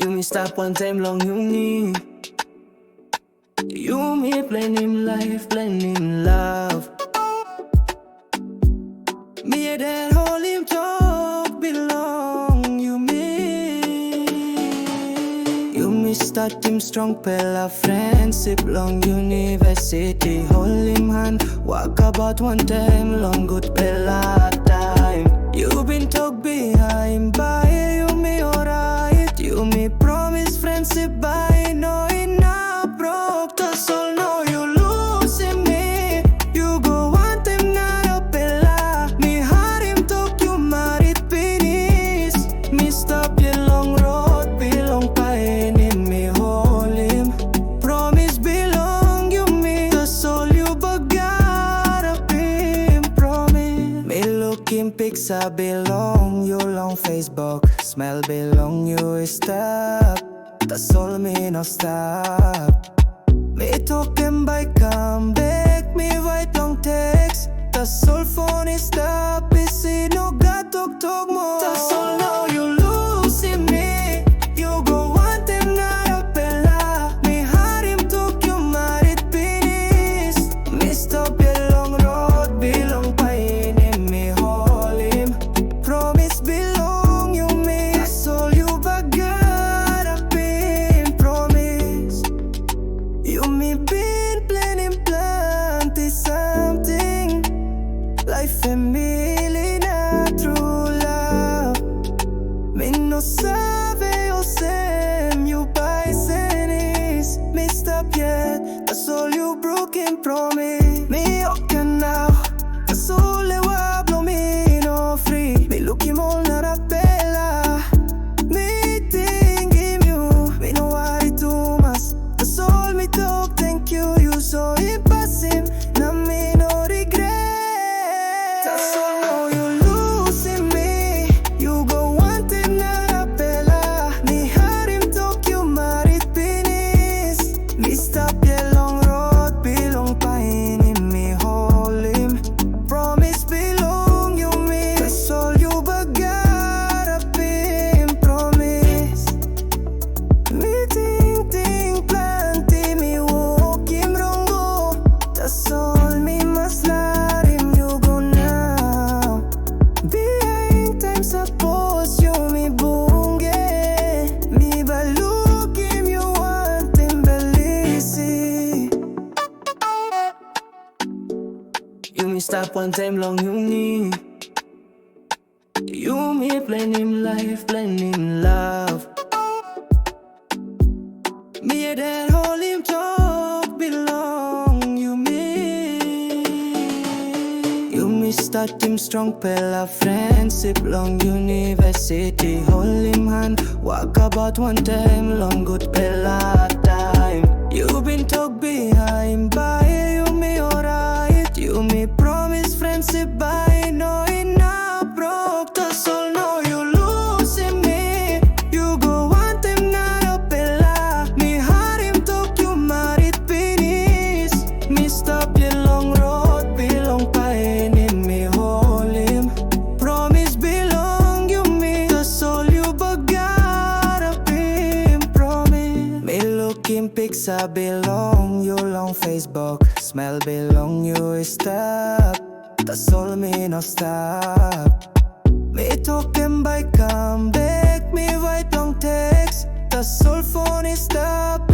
You me stop one time long you need. You me plan him life, plan him love. Me that hold him talk belong you me. You me start him strong pella friendship long university. Hold him hand, walk about one time long good pella time. You been talk behind by you me alright. You me promise friendship by no enough broke. That's all now you losing me. You go want him not a pella. Me heart him talk you married finish. Me stop your long road belong pain in me hold him. Promise belong you me. That's all you but gotta be promise. Me looking pics I belong you long Facebook. Smell belong you stop. That's all me no stop. Me talking by come back. Me write long text. That's all phone is stop. Me see no got talk more. That's all now you losing me. You go want him not a pella. Me heart him talk you married finish. Me stop your long road belong pain in me hold him. Promise belong you me. That's all you but gotta be promise. You me been planning plenty something. Life family not true love. Me no sabe o same you by senis. Me stop yet. That's all you broken promise. Me okay now. That's all they want blow me no free. Me looking all not a bella. Me thinking you. Me no worry too much. That's all me talk. Thank you. You so impassive. Now me no regret. That's all now you losing me. You go want him not a bella. Me heard him talk you married finish. Me stop your long road belong pain in me hold him. Promise belong you me. That's all you but gotta be promise. Me think plenty me walk him wrong go. That's all me must let him you go now. Behind time suppose you me bunge. Me but look him you want him believe. You me stop one time long you need. You me plan him life, plan him love. Me that hold him talk belong you me. You me start him strong pella friendship long university. Hold him hand, walk about one time long good pella time. You been talk behind by you me alright. You me promise friendship by no enough broke. That's all now you losing me. You go want him not a pella. Me heart him talk you married finish. Me stop your long road belong pain in me hold him. Promise belong you me. That's all you but gotta be promise. Me looking pics I belong you long Facebook. Smell belong you stop. That's all me no stop. Me talking by come back. Me write long text. That's all phone is stop.